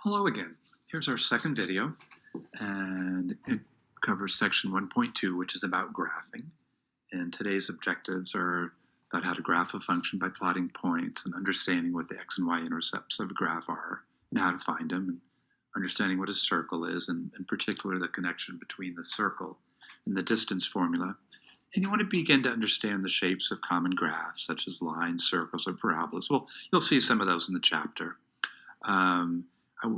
Hello again. Here's our second video, and it covers section 1.2, which is about graphing. And today's objectives are about how to graph a function by plotting points and understanding what the x and y intercepts of a graph are and how to find them, and understanding what a circle is, and in particular the connection between the circle and the distance formula. And you want to begin to understand the shapes of common graphs, such as lines, circles, or parabolas. Well, you'll see some of those in the chapter. I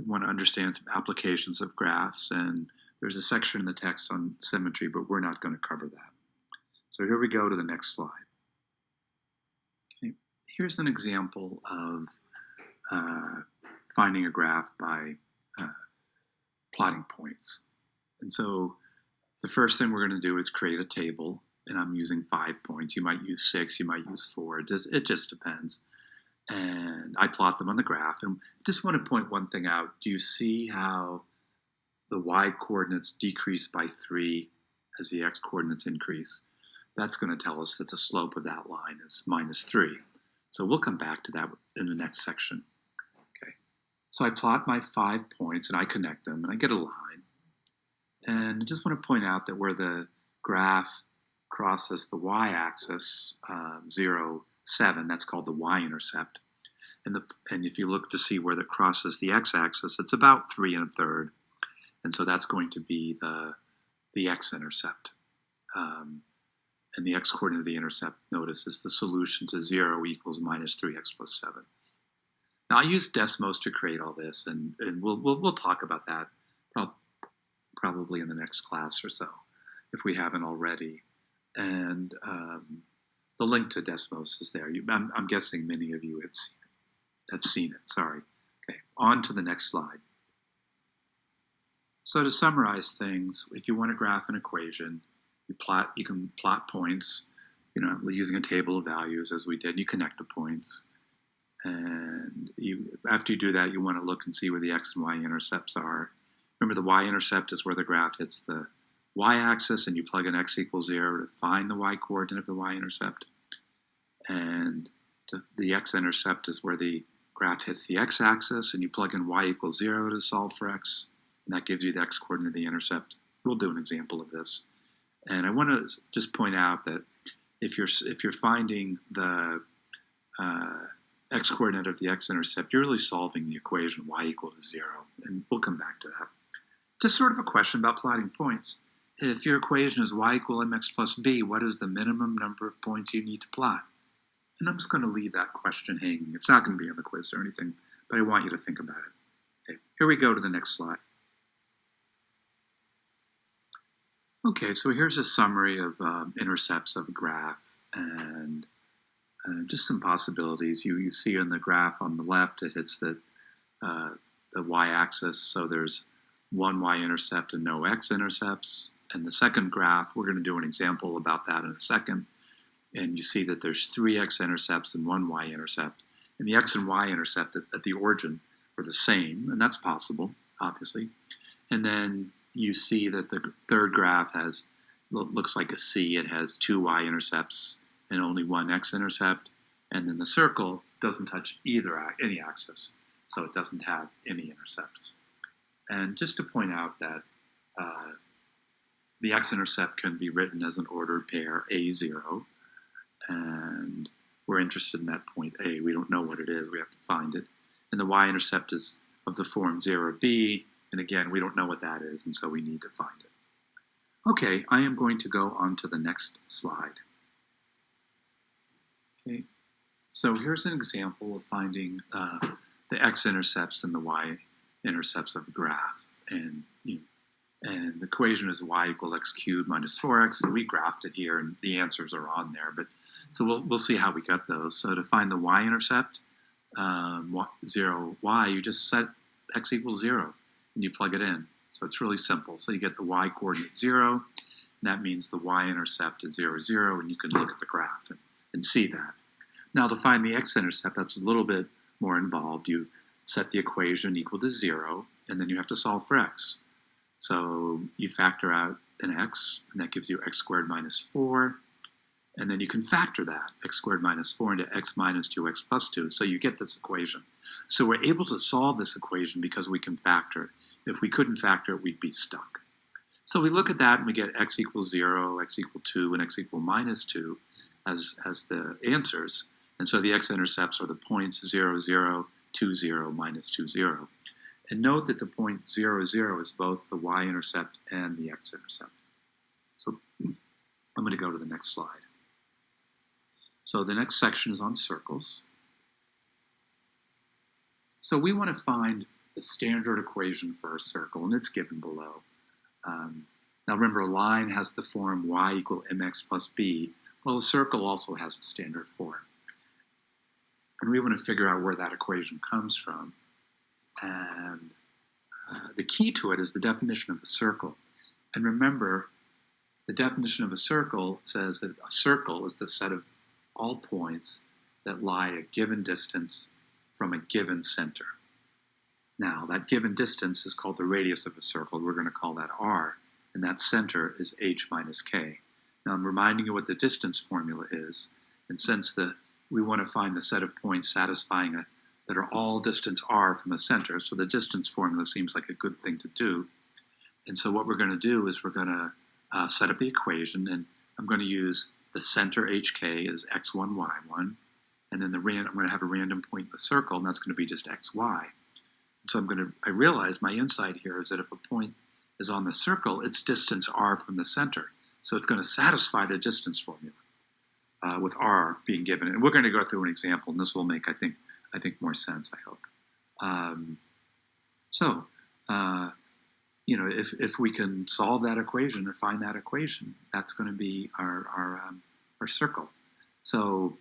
want to understand some applications of graphs, and there's a section in the text on symmetry, but we're not going to cover that. So here we go to the next slide. Okay. Here's an example of finding a graph by plotting points. And so the first thing we're going to do is create a table, and I'm using 5 points. You might use 6, you might use 4. It just depends. And I plot them on the graph. And just want to point one thing out. Do you see how the y coordinates decrease by 3 as the x coordinates increase? That's going to tell us that the slope of that line is -3. So we'll come back to that in the next section. Okay. So I plot my 5 points and I connect them and I get a line. And I just want to point out that where the graph crosses the y-axis, 0, 7, that's called the y-intercept. And if you look to see where that crosses the x-axis, it's about 3 1/3. And so that's going to be the x-intercept. And the x-coordinate of the intercept, notice, is the solution to 0 equals -3x plus 7. Now I use Desmos to create all this, and we'll talk about that probably in the next class or so, if we haven't already. And the link to Desmos is there. I'm guessing many of you have seen it. Sorry. Okay, on to the next slide. So to summarize things, if you want to graph an equation, you can plot points, using a table of values as we did. You connect the points, and after you do that, you want to look and see where the x and y intercepts are. Remember, the y-intercept is where the graph hits the y-axis, and you plug in x equals 0 to find the y-coordinate of the y-intercept. And the x-intercept is where the graph hits the x-axis, and you plug in y equals 0 to solve for x, and that gives you the x-coordinate of the intercept. We'll do an example of this. And I want to just point out that if you're finding the x-coordinate of the x-intercept, you're really solving the equation y equal to 0, and we'll come back to that. Just sort of a question about plotting points. If your equation is y equal mx plus b, what is the minimum number of points you need to plot? And I'm just going to leave that question hanging. It's not going to be on the quiz or anything, but I want you to think about it. Okay, here we go to the next slide. Okay, so here's a summary of intercepts of a graph, and just some possibilities. You see in the graph on the left, it hits the y-axis, so there's one y-intercept and no x-intercepts. And the second graph, we're going to do an example about that in a second. And you see that there's 3 x-intercepts and 1 y-intercept. And the x and y-intercept at the origin are the same, and that's possible, obviously. And then you see that the third graph looks like a C. It has 2 y-intercepts and only 1 x-intercept. And then the circle doesn't touch any axis, so it doesn't have any intercepts. And just to point out that the x-intercept can be written as an ordered pair, A0, and we're interested in that point A. We don't know what it is. We have to find it. And the y-intercept is of the form 0b, and again, we don't know what that is, and so we need to find it. Okay, I am going to go on to the next slide. Okay, so here's an example of finding the x-intercepts and the y-intercepts of a graph. And the equation is y equals x cubed minus 4x, and we graphed it here, and the answers are on there. But so we'll see how we got those. So to find the y-intercept, 0y, you just set x equals 0, and you plug it in. So it's really simple. So you get the y-coordinate 0, and that means the y-intercept is 0, 0, and you can look at the graph and see that. Now to find the x-intercept, that's a little bit more involved. You set the equation equal to 0, and then you have to solve for x. So you factor out an x, and that gives you x squared minus 4. And then you can factor that, x squared minus 4 into x minus 2x plus 2. So you get this equation. So we're able to solve this equation because we can factor it. If we couldn't factor it, we'd be stuck. So we look at that and we get x equals 0, x equals 2, and x equals minus 2 as the answers. And so the x-intercepts are the points 0, 0, 2, 0, minus 2, 0. And note that the point 0, 0 is both the y-intercept and the x-intercept. So I'm going to go to the next slide. So the next section is on circles. So we want to find the standard equation for a circle, and it's given below. Now remember, a line has the form y equal mx plus b. Well, a circle also has a standard form. And we want to figure out where that equation comes from. And the key to it is the definition of a circle. And remember, the definition of a circle says that a circle is the set of all points that lie a given distance from a given center. Now, that given distance is called the radius of a circle. We're going to call that r, and that center is h minus k. Now, I'm reminding you what the distance formula is, and since we want to find the set of points satisfying that are all distance r from a center, so the distance formula seems like a good thing to do. And so what we're going to do is we're going to set up the equation, and I'm going to use the center hk as x1, y1, and then I'm going to have a random point in the circle, and that's going to be just xy. So I realize my insight here is that if a point is on the circle, it's distance r from the center. So it's going to satisfy the distance formula with r being given. And we're going to go through an example, and this will make, I think more sense, I hope. If we can solve that equation or find that equation, that's going to be our circle. So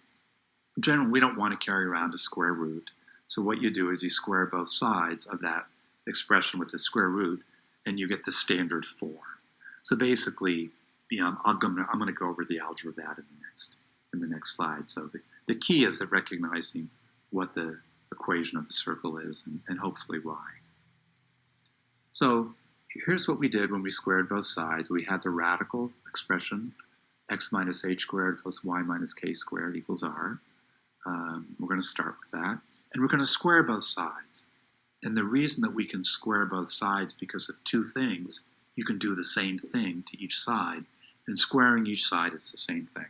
generally, we don't want to carry around a square root. So what you do is you square both sides of that expression with the square root, and you get the standard form. So basically, I'm going to go over the algebra of that in the next slide. So the key is that recognizing what the equation of a circle is, and hopefully why. So here's what we did when we squared both sides. We had the radical expression, x minus h squared plus y minus k squared equals r. We're going to start with that. And we're going to square both sides. And the reason that we can square both sides because of two things, you can do the same thing to each side. And squaring each side is the same thing.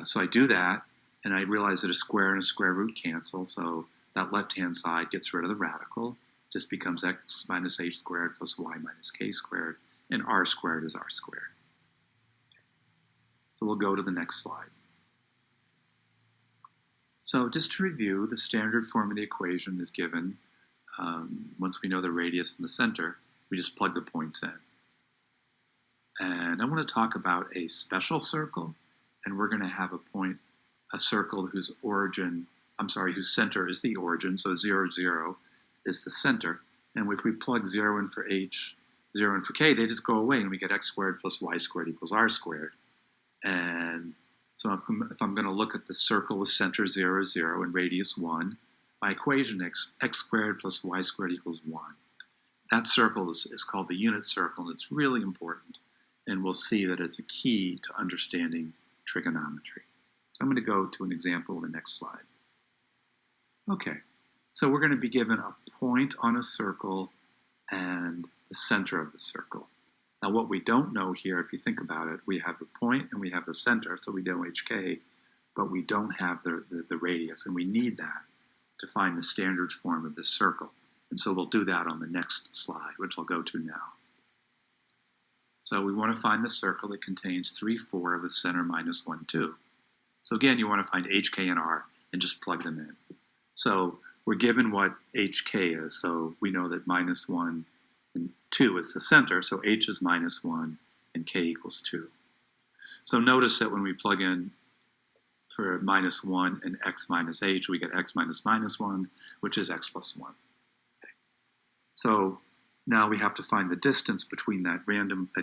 So I do that, and I realize that a square and a square root cancel. So that left-hand side gets rid of the radical. Just becomes x minus h squared plus y minus k squared. And r squared is r squared. So we'll go to the next slide. So just to review, the standard form of the equation is given. Once we know the radius and the center, we just plug the points in. And I want to talk about a special circle, and we're going to have a circle whose center is the origin, so 0, 0 is the center. And if we plug 0 in for h, 0 in for k, they just go away, and we get x squared plus y squared equals r squared. And so if I'm going to look at the circle with center 0, 0 and radius 1, my equation x squared plus y squared equals 1. That circle is called the unit circle, and it's really important. And we'll see that it's a key to understanding trigonometry. So I'm going to go to an example in the next slide. Okay, so we're going to be given a point on a circle and the center of the circle. Now what we don't know here, if you think about it, we have the point and we have the center, so we know hk, but we don't have the radius, and we need that to find the standard form of this circle. And so we'll do that on the next slide, which I'll go to now. So we want to find the circle that contains 3, 4 with center minus 1, 2. So again, you want to find hk and r and just plug them in. So we're given what hk is, so we know that minus 1 and 2 is the center, so h is minus 1 and k equals 2. So notice that when we plug in for minus 1 and x minus h, we get x minus minus 1, which is x plus 1. Okay. So now we have to find the distance between that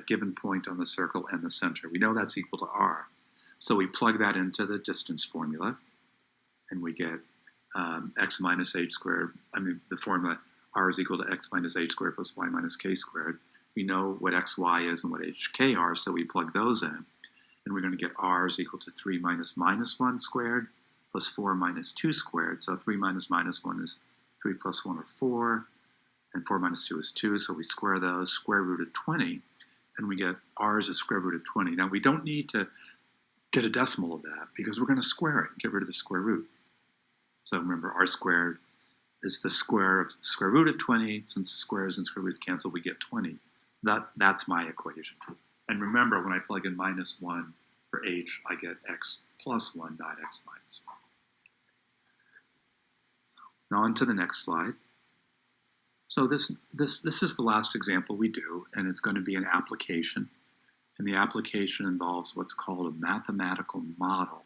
given point on the circle and the center. We know that's equal to r. So we plug that into the distance formula, and we get x minus h squared, the formula r is equal to x minus h squared plus y minus k squared. We know what xy is and what hk are, so we plug those in. and we're going to get r is equal to 3 minus minus 1 squared plus 4 minus 2 squared. So 3 minus minus 1 is 3 plus 1 or 4, and 4 minus 2 is 2, so we square those, square root of 20, and we get r is the square root of 20. Now we don't need to get a decimal of that because we're going to square it, get rid of the square root. So remember, r squared is the square of the square root of 20. Since squares and square roots cancel, we get 20. That's my equation. And remember, when I plug in minus 1 for h, I get x plus 1, not x minus 1. So now on to the next slide. So this is the last example we do, and it's going to be an application. And the application involves what's called a mathematical model.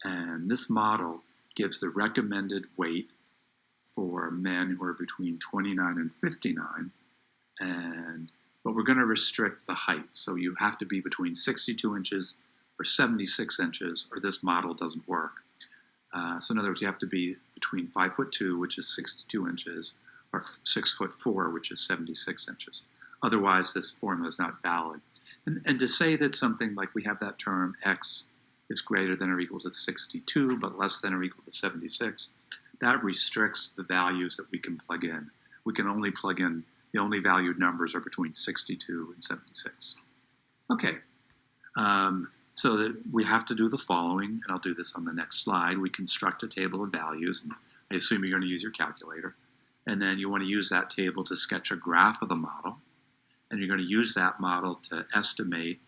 And this model gives the recommended weight for men who are between 29 and 59. But we're going to restrict the height. So you have to be between 62 inches or 76 inches, or this model doesn't work. So in other words, you have to be between 5'2", which is 62 inches, or 6'4", which is 76 inches. Otherwise, this formula is not valid. And to say that something like we have that term x is greater than or equal to 62, but less than or equal to 76, that restricts the values that we can plug in. We can only plug in, the only valued numbers are between 62 and 76. Okay, so that we have to do the following, and I'll do this on the next slide. We construct a table of values, and I assume you're going to use your calculator. And then you want to use that table to sketch a graph of the model. And you're going to use that model to estimate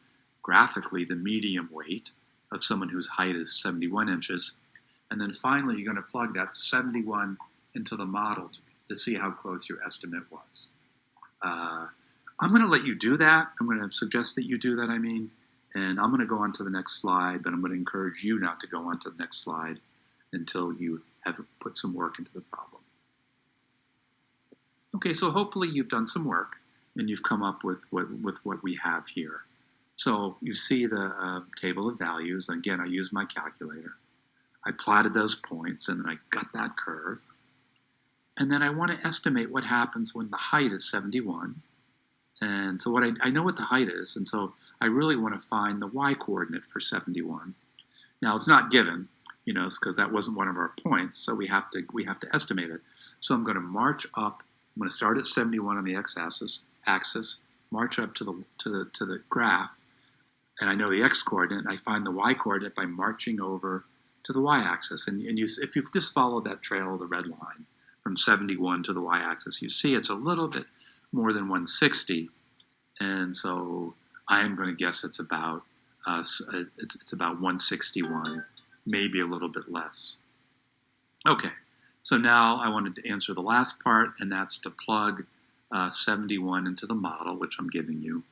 graphically the medium weight of someone whose height is 71 inches. And then finally, you're going to plug that 71 into the model to see how close your estimate was. I'm going to let you do that. I'm going to suggest that you do that, and I'm going to go on to the next slide, but I'm going to encourage you not to go on to the next slide until you have put some work into the problem. Okay, so hopefully you've done some work and you've come up with what we have here. So you see the table of values. Again, I used my calculator. I plotted those points, and then I got that curve. And then I want to estimate what happens when the height is 71. And so I know what the height is, and so I really want to find the y-coordinate for 71. Now, it's not given, because that wasn't one of our points, so we have to estimate it. So I'm going to march up. I'm going to start at 71 on the x-axis, march up to the graph, and I know the x-coordinate, and I find the y-coordinate by marching over to the y-axis. And if you just follow that trail of the red line from 71 to the y-axis, you see it's a little bit more than 160, and so I am going to guess it's about 161, maybe a little bit less. Okay. So now I wanted to answer the last part, and that's to plug 71 into the model, which I'm giving you.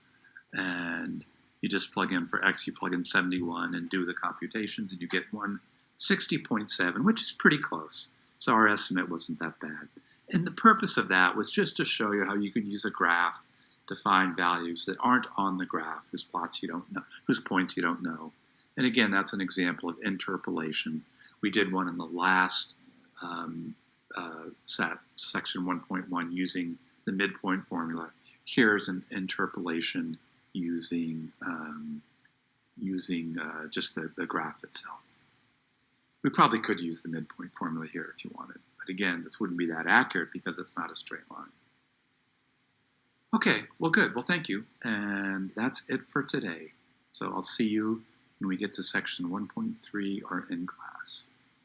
And you just plug in for x, you plug in 71 and do the computations, and you get 160.7, which is pretty close. So our estimate wasn't that bad. And the purpose of that was just to show you how you can use a graph to find values that aren't on the graph, whose points you don't know. And again, that's an example of interpolation. We did one in the last section 1.1 using the midpoint formula. Here's an interpolation using just the graph itself. We probably could use the midpoint formula here if you wanted, but again, this wouldn't be that accurate because it's not a straight line. Okay, well, good. Well, thank you, and that's it for today. So I'll see you when we get to section 1.3 or in class.